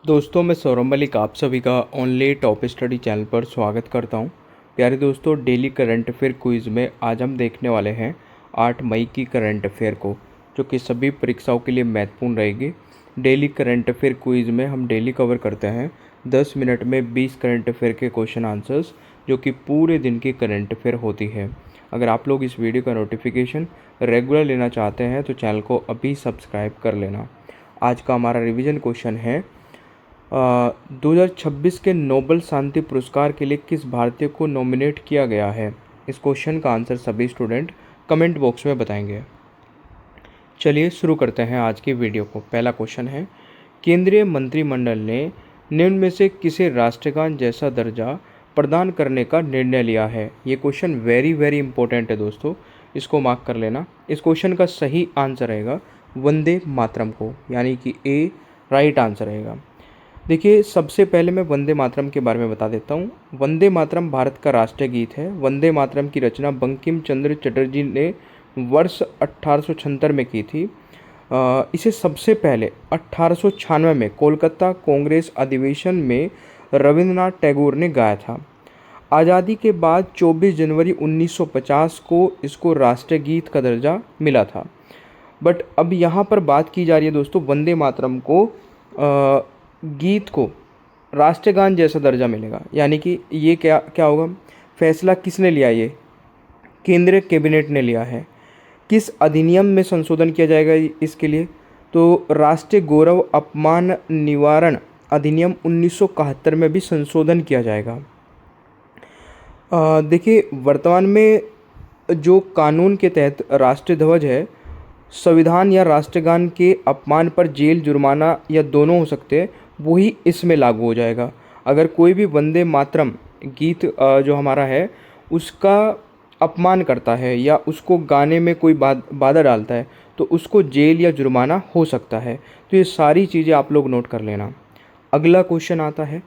दोस्तों मैं सौरभ मलिक आप सभी का ओनली टॉप स्टडी चैनल पर स्वागत करता हूं। प्यारे दोस्तों, डेली करंट अफेयर क्विज़ में आज हम देखने वाले हैं 8 मई की करंट अफेयर को, जो कि सभी परीक्षाओं के लिए महत्वपूर्ण रहेगी। डेली करंट अफेयर क्विज़ में हम डेली कवर करते हैं 10 मिनट में 20 करंट अफेयर के क्वेश्चन आंसर्स, जो कि पूरे दिन की करंट अफेयर होती है। अगर आप लोग इस वीडियो का नोटिफिकेशन रेगुलर लेना चाहते हैं तो चैनल को अभी सब्सक्राइब कर लेना। आज का हमारा रिवीजन क्वेश्चन है 2026 के नोबेल शांति पुरस्कार के लिए किस भारतीय को नॉमिनेट किया गया है। इस क्वेश्चन का आंसर सभी स्टूडेंट कमेंट बॉक्स में बताएंगे। चलिए शुरू करते हैं आज की वीडियो को। पहला क्वेश्चन है, केंद्रीय मंत्रिमंडल ने निम्न में से किसे राष्ट्रगान जैसा दर्जा प्रदान करने का निर्णय लिया है। ये क्वेश्चन वेरी इंपॉर्टेंट है दोस्तों, इसको मार्क कर लेना। इस क्वेश्चन का सही आंसर रहेगा वंदे मातरम को, यानी कि ए राइट आंसर रहेगा। देखिए, सबसे पहले मैं वंदे मातरम के बारे में बता देता हूँ। वंदे मातरम भारत का राष्ट्रीय गीत है। वंदे मातरम की रचना बंकिम चंद्र चटर्जी ने वर्ष 1876 में की थी। इसे सबसे पहले 1896 में कोलकाता कांग्रेस अधिवेशन में रविंद्रनाथ टैगोर ने गाया था। आज़ादी के बाद 24 जनवरी 1950 को इसको राष्ट्रीय गीत का दर्जा मिला था। बट अब यहाँ पर बात की जा रही है दोस्तों, वंदे मातरम को गीत को राष्ट्रगान जैसा दर्जा मिलेगा, यानी कि ये क्या क्या होगा। फैसला किसने लिया? ये केंद्रीय कैबिनेट ने लिया है। किस अधिनियम में संशोधन किया जाएगा इसके लिए? तो राष्ट्रीय गौरव अपमान निवारण अधिनियम 1971 में भी संशोधन किया जाएगा। देखिए, वर्तमान में जो कानून के तहत राष्ट्रीय ध्वज है, संविधान या राष्ट्रगान के अपमान पर जेल, जुर्माना या दोनों हो सकते हैं, वही इसमें लागू हो जाएगा। अगर कोई भी वंदे मातरम गीत जो हमारा है उसका अपमान करता है या उसको गाने में कोई बाधा डालता है तो उसको जेल या जुर्माना हो सकता है। तो ये सारी चीज़ें आप लोग नोट कर लेना। अगला क्वेश्चन आता है,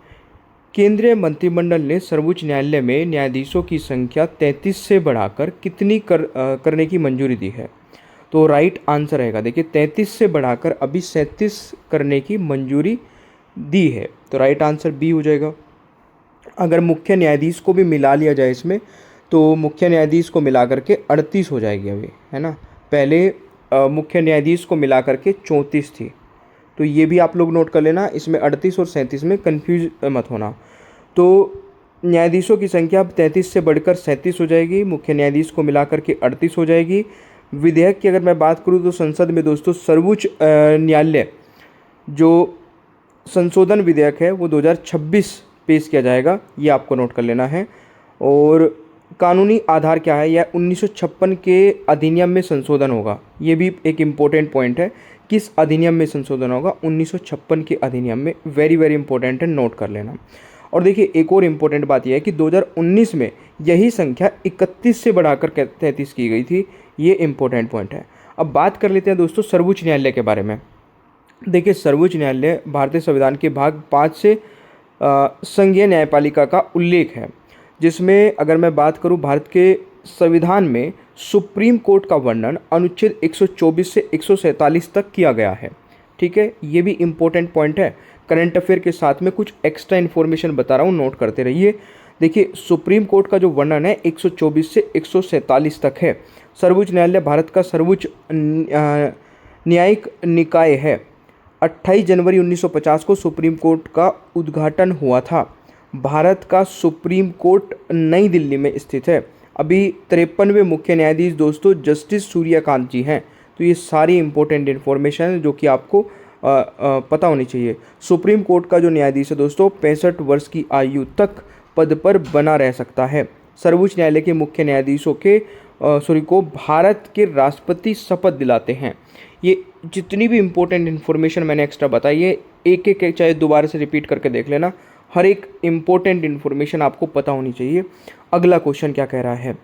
केंद्रीय मंत्रिमंडल ने सर्वोच्च न्यायालय में न्यायाधीशों की संख्या 33 से बढ़ाकर कितनी करने की मंजूरी दी है। तो राइट आंसर रहेगा, देखिए 33 से बढ़ाकर अभी 37 करने की मंजूरी दी है, तो राइट आंसर बी हो जाएगा। अगर मुख्य न्यायाधीश को भी मिला लिया जाए इसमें, तो मुख्य न्यायाधीश को मिला करके 38 हो जाएगी अभी, है ना। पहले मुख्य न्यायाधीश को मिला करके 34 थी, तो ये भी आप लोग नोट कर लेना। इसमें 38 और 37 में कंफ्यूज मत होना। तो न्यायाधीशों की संख्या अब 33 से बढ़कर 37 हो जाएगी, मुख्य न्यायाधीश को मिला करके 38 हो जाएगी। विधेयक की अगर मैं बात करूँ तो संसद में दोस्तों सर्वोच्च न्यायालय जो संशोधन विधेयक है वो 2026 पेश किया जाएगा, ये आपको नोट कर लेना है। और कानूनी आधार क्या है, यह 1956 के अधिनियम में संशोधन होगा। ये भी एक इम्पोर्टेंट पॉइंट है, किस अधिनियम में संशोधन होगा? 1956 के अधिनियम में। वेरी इंपॉर्टेंट है, नोट कर लेना। और देखिए, एक और इम्पोर्टेंट बात यह है कि 2019 में यही संख्या 31 से बढ़ाकर 33 की गई थी। ये इम्पोर्टेंट पॉइंट है। अब बात कर लेते हैं दोस्तों सर्वोच्च न्यायालय के बारे में। देखिए, सर्वोच्च न्यायालय भारतीय संविधान के भाग 5 से संघीय न्यायपालिका का उल्लेख है, जिसमें अगर मैं बात करूं भारत के संविधान में सुप्रीम कोर्ट का वर्णन अनुच्छेद 124 से 147 तक किया गया है। ठीक है, ये भी इम्पोर्टेंट पॉइंट है। करंट अफेयर के साथ में कुछ एक्स्ट्रा इन्फॉर्मेशन बता रहा हूँ, नोट करते रहिए। देखिए, सुप्रीम कोर्ट का जो वर्णन है 124 से 147 तक है। सर्वोच्च न्यायालय भारत का सर्वोच्च न्यायिक निकाय है। 28 जनवरी 1950 को सुप्रीम कोर्ट का उद्घाटन हुआ था। भारत का सुप्रीम कोर्ट नई दिल्ली में स्थित है। अभी 53वें मुख्य न्यायाधीश दोस्तों जस्टिस सूर्यकांत जी हैं। तो ये सारी इंपॉर्टेंट इन्फॉर्मेशन है जो कि आपको पता होनी चाहिए। सुप्रीम कोर्ट का जो न्यायाधीश है दोस्तों 65 वर्ष की आयु तक पद पर बना रह सकता है। सर्वोच्च न्यायालय के मुख्य न्यायाधीशों के को भारत के राष्ट्रपति शपथ दिलाते हैं। ये जितनी भी इम्पोर्टेंट इन्फॉर्मेशन मैंने एक्स्ट्रा बताई है, एक एक चाहे दोबारा से रिपीट करके देख लेना। हर एक इम्पोर्टेंट इन्फॉर्मेशन आपको पता होनी चाहिए। अगला क्वेश्चन क्या कह रहा है,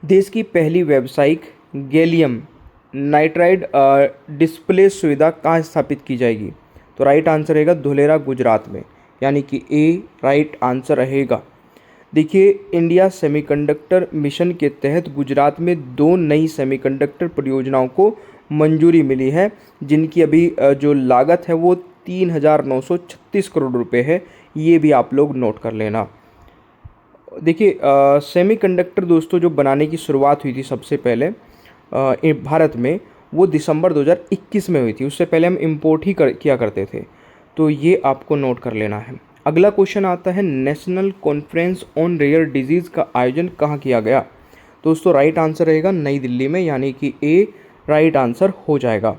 देश की पहली व्यावसायिक गैलियम नाइट्राइड डिस्प्ले सुविधा कहाँ स्थापित की जाएगी? तो राइट आंसर रहेगा धुलेरा, गुजरात में, यानी कि ए राइट आंसर रहेगा। देखिए, इंडिया सेमीकंडक्टर मिशन के तहत गुजरात में 2 नई सेमीकंडक्टर परियोजनाओं को मंजूरी मिली है, जिनकी अभी जो लागत है वो 3,936 करोड़ रुपए है। ये भी आप लोग नोट कर लेना। देखिए सेमीकंडक्टर दोस्तों जो बनाने की शुरुआत हुई थी सबसे पहले भारत में, वो दिसंबर 2021 में हुई थी। उससे पहले हम इंपोर्ट ही किया करते थे। तो ये आपको नोट कर लेना है। अगला क्वेश्चन आता है, national conference on rare disease का आयोजन कहाँ किया गया? दोस्तों राइट आंसर रहेगा नई दिल्ली में, यानी कि ए राइट आंसर हो जाएगा।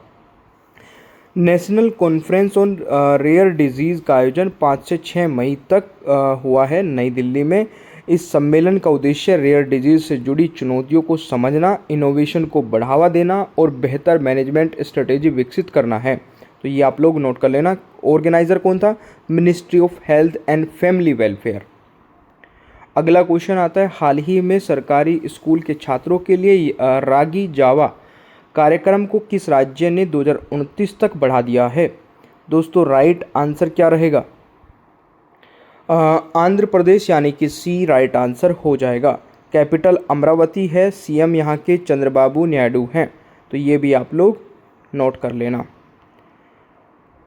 National conference on rare disease का आयोजन 5 से 6 मई तक हुआ है नई दिल्ली में। इस सम्मेलन का उद्देश्य रेयर डिजीज़ से जुड़ी चुनौतियों को समझना, इनोवेशन को बढ़ावा देना और बेहतर मैनेजमेंट स्ट्रेटेजी विकसित करना है। तो ये आप लोग नोट कर लेना। ऑर्गेनाइजर कौन था? Ministry of health and family welfare. अगला क्वेश्चन आता है, हाल ही में सरकारी स्कूल के छात्रों के लिए रागी जावा कार्यक्रम को किस राज्य ने 2029 तक बढ़ा दिया है? दोस्तों राइट आंसर क्या रहेगा? आंध्र प्रदेश, यानी कि सी राइट आंसर हो जाएगा। कैपिटल अमरावती है, सीएम यहाँ के चंद्रबाबू नायडू हैं। तो ये भी आप लोग नोट कर लेना।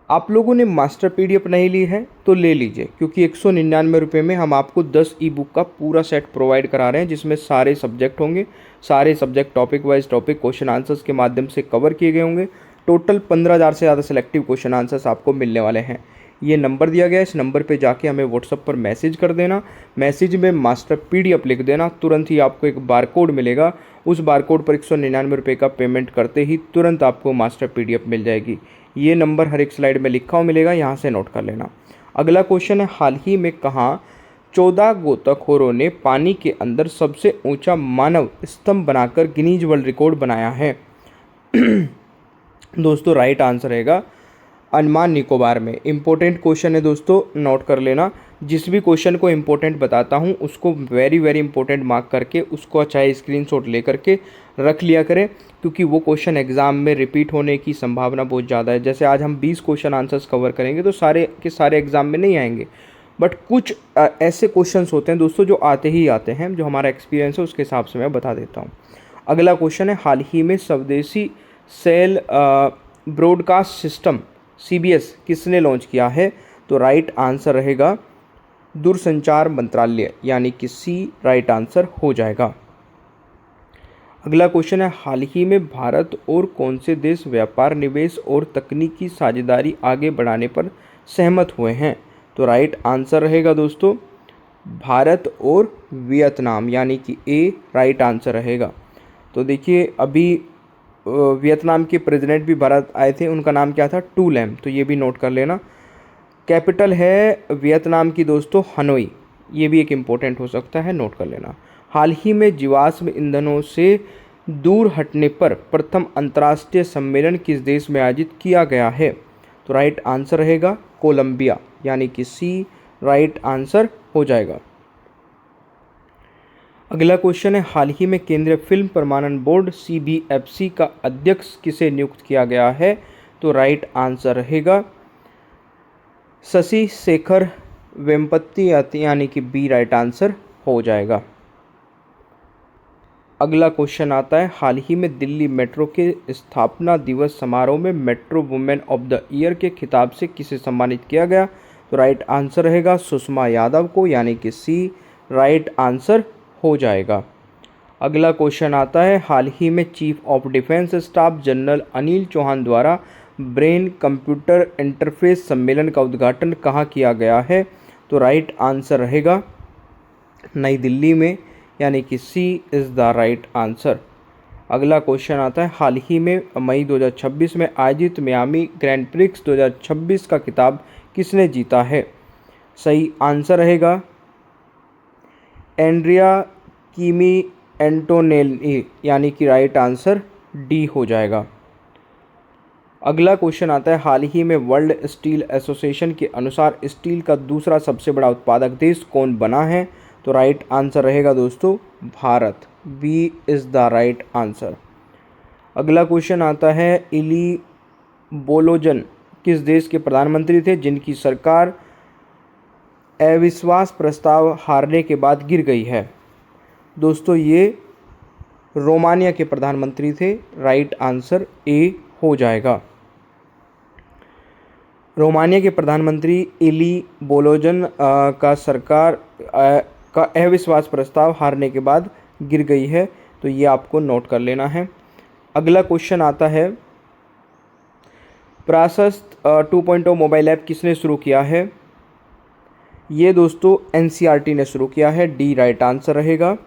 आप लोगों ने मास्टर पीडीएफ नहीं ली है तो ले लीजिए, क्योंकि 199 रुपये में हम आपको 10 ई बुक का पूरा सेट प्रोवाइड करा रहे हैं, जिसमें सारे सब्जेक्ट होंगे। सारे subject topic wise topic question answers के माध्यम से कवर किए गए होंगे। टोटल 15,000 से ज़्यादा सिलेक्टिव क्वेश्चन आंसर्स आपको मिलने वाले हैं। ये नंबर दिया गया है, इस नंबर पे जाके हमें व्हाट्सअप पर मैसेज कर देना। मैसेज में मास्टर पीडीएफ लिख देना। तुरंत ही आपको एक बारकोड मिलेगा। उस बारकोड पर 199 रुपये का पेमेंट करते ही तुरंत आपको मास्टर पीडीएफ मिल जाएगी। ये नंबर हर एक स्लाइड में लिखा हुआ मिलेगा, यहाँ से नोट कर लेना। अगला क्वेश्चन है, हाल ही में कहाँ 14 गोताखोरों ने पानी के अंदर सबसे ऊंचा मानव स्तंभ बनाकर गिनीज वर्ल्ड रिकॉर्ड बनाया है? दोस्तों राइट आंसर रहेगा अंडमान निकोबार में। इंपॉर्टेंट क्वेश्चन है दोस्तों, नोट कर लेना। जिस भी क्वेश्चन को इंपॉर्टेंट बताता हूँ उसको वेरी वेरी इंपॉर्टेंट मार्क करके उसको चाहे स्क्रीनशॉट ले करके रख लिया करें, क्योंकि वो क्वेश्चन एग्जाम में रिपीट होने की संभावना बहुत ज़्यादा है। जैसे आज हम 20 क्वेश्चन आंसर्स कवर करेंगे तो सारे के सारे एग्जाम में नहीं आएंगे, बट कुछ ऐसे क्वेश्चंस होते हैं दोस्तों जो आते ही आते हैं। जो हमारा एक्सपीरियंस है उसके हिसाब से मैं बता देता हूँ। अगला क्वेश्चन है, हाल ही में स्वदेशी सेल ब्रॉडकास्ट सिस्टम सीबीएस किसने लॉन्च किया है? तो राइट आंसर रहेगा दूरसंचार मंत्रालय, यानी कि सी राइट आंसर हो जाएगा। अगला क्वेश्चन है, हाल ही में भारत और कौन से देश व्यापार, निवेश और तकनीकी साझेदारी आगे बढ़ाने पर सहमत हुए हैं? तो राइट आंसर रहेगा दोस्तों भारत और वियतनाम, यानी कि ए राइट आंसर रहेगा। तो देखिए अभी वियतनाम के प्रेसिडेंट भी भारत आए थे, उनका नाम क्या था? To Lam. तो ये भी नोट कर लेना। कैपिटल है वियतनाम की दोस्तों हनोई। ये भी एक इम्पोर्टेंट हो सकता है, नोट कर लेना। हाल ही में जीवाश्म ईंधनों से दूर हटने पर प्रथम अंतर्राष्ट्रीय सम्मेलन किस देश में आयोजित किया गया है? तो राइट आंसर रहेगा कोलंबिया, यानी कि सी राइट आंसर हो जाएगा। अगला क्वेश्चन है, हाल ही में केंद्रीय फिल्म प्रमाणन बोर्ड सीबीएफसी का अध्यक्ष किसे नियुक्त किया गया है? तो राइट आंसर रहेगा शशि शेखर वेम्पति, यानी कि बी राइट आंसर हो जाएगा। अगला क्वेश्चन आता है, हाल ही में दिल्ली मेट्रो के स्थापना दिवस समारोह में metro women of the year के खिताब से किसे सम्मानित किया गया? तो राइट आंसर रहेगा सुषमा यादव को, यानी कि सी राइट आंसर हो जाएगा। अगला क्वेश्चन आता है, हाल ही में chief of defence staff general Anil Chauhan द्वारा ब्रेन कंप्यूटर इंटरफेस सम्मेलन का उद्घाटन कहाँ किया गया है? तो राइट आंसर रहेगा नई दिल्ली में, यानी कि सी इज़ द राइट आंसर। अगला क्वेश्चन आता है, हाल ही में मई 2026 में आयोजित मियामी ग्रैंड प्रिक्स 2026 का खिताब किसने जीता है? सही आंसर रहेगा एंड्रिया कीमी एंटोनेली, यानी कि राइट आंसर डी हो जाएगा। अगला क्वेश्चन आता है, हाल ही में वर्ल्ड स्टील एसोसिएशन के अनुसार स्टील का दूसरा सबसे बड़ा उत्पादक देश कौन बना है? तो राइट आंसर रहेगा दोस्तों Bharat, B is the right answer. अगला क्वेश्चन आता है, इली बोलोजन किस देश के प्रधानमंत्री थे जिनकी सरकार अविश्वास प्रस्ताव हारने के बाद गिर गई है? दोस्तों ये रोमानिया के प्रधानमंत्री थे, राइट आंसर ए हो जाएगा। रोमानिया के प्रधानमंत्री इली बोलोजन का सरकार का अविश्वास प्रस्ताव हारने के बाद गिर गई है, तो ये आपको नोट कर लेना है। अगला क्वेश्चन आता है, प्रशस्त 2.0 मोबाइल ऐप किसने शुरू किया है? ये दोस्तों एनसीईआरटी ने शुरू किया है, डी राइट आंसर रहेगा।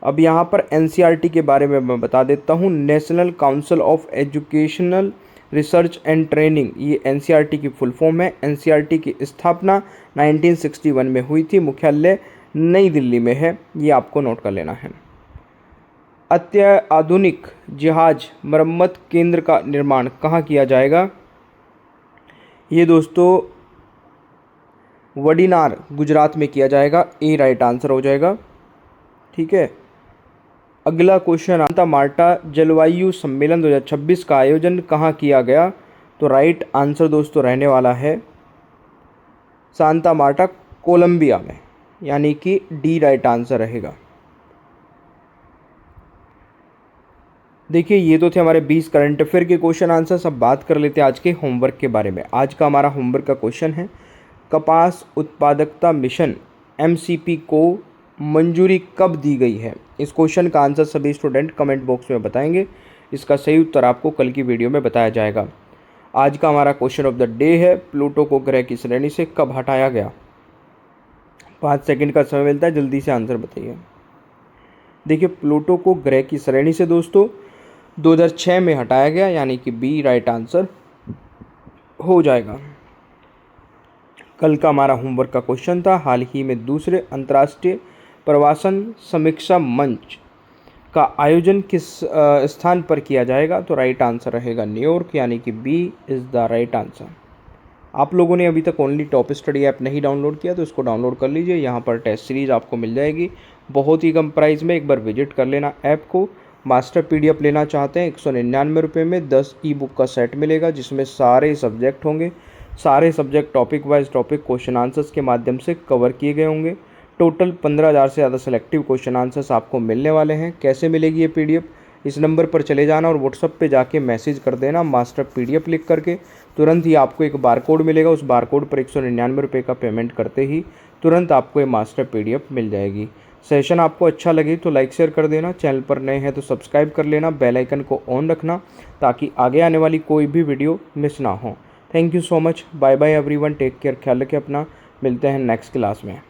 अब यहाँ पर एनसीईआरटी के बारे में मैं बता देता हूँ। National council of educational research and training, ये एनसीईआरटी की फुल फॉर्म है। एनसीईआरटी की स्थापना 1961 में हुई थी, मुख्यालय नई दिल्ली में है, ये आपको नोट कर लेना है। अत्याधुनिक जहाज मरम्मत केंद्र का निर्माण कहाँ किया जाएगा? ये दोस्तों वडीनार गुजरात में किया जाएगा, ए राइट आंसर हो जाएगा। ठीक है, अगला क्वेश्चन आता, माल्टा जलवायु सम्मेलन 2026 का आयोजन कहाँ किया गया? तो राइट आंसर दोस्तों रहने वाला है सांता मार्टा, कोलंबिया में, यानी कि डी राइट आंसर रहेगा। देखिए ये तो थे हमारे 20 करंट अफेयर के क्वेश्चन आंसर। अब बात कर लेते हैं आज के होमवर्क के बारे में। आज का हमारा होमवर्क का क्वेश्चन है, कपास उत्पादकता मिशन एमसीपी को मंजूरी कब दी गई है? इस क्वेश्चन का आंसर सभी स्टूडेंट कमेंट बॉक्स में बताएंगे। इसका सही उत्तर आपको कल की वीडियो में बताया जाएगा। आज का हमारा क्वेश्चन ऑफ द डे है, प्लूटो को ग्रह की श्रेणी से कब हटाया गया? 5 सेकंड का समय मिलता है, जल्दी से आंसर बताइए। देखिए प्लूटो को ग्रह की श्रेणी से दोस्तों 2006 में हटाया गया, यानी कि बी राइट आंसर हो जाएगा। कल का हमारा होमवर्क का क्वेश्चन था, हाल ही में दूसरे अंतर्राष्ट्रीय प्रवासन समीक्षा मंच का आयोजन किस स्थान पर किया जाएगा? तो राइट आंसर रहेगा न्यूयॉर्क, यानी कि B is the right answer. आप लोगों ने अभी तक ओनली टॉप स्टडी ऐप नहीं डाउनलोड किया तो इसको डाउनलोड कर लीजिए। यहाँ पर टेस्ट सीरीज़ आपको मिल जाएगी बहुत ही कम प्राइस में। एक बार विजिट कर लेना ऐप को। मास्टर पीडीएफ लेना चाहते हैं 199 रुपये में 10 ई बुक का सेट मिलेगा, जिसमें सारे सब्जेक्ट होंगे। सारे subject topic wise topic question answers के माध्यम से कवर किए गए होंगे। टोटल 15,000 से ज़्यादा सेलेक्टिव क्वेश्चन आंसर्स आपको मिलने वाले हैं। कैसे मिलेगी ये पीडीएफ? इस नंबर पर चले जाना और व्हाट्सएप पे जाके मैसेज कर देना मास्टर पीडीएफ लिख करके। तुरंत ही आपको एक बारकोड मिलेगा, उस बारकोड पर 199 रुपये का पेमेंट करते ही तुरंत आपको ये मास्टर पीडीएफ मिल जाएगी। सेशन आपको अच्छा लगे तो लाइक शेयर कर देना, चैनल पर नए हैं तो सब्सक्राइब कर लेना, बेल आइकन को ऑन रखना ताकि आगे आने वाली कोई भी वीडियो मिस ना हो। Thank you so much, bye bye everyone, take care, ख्याल रखें अपना, मिलते हैं नेक्स्ट क्लास में।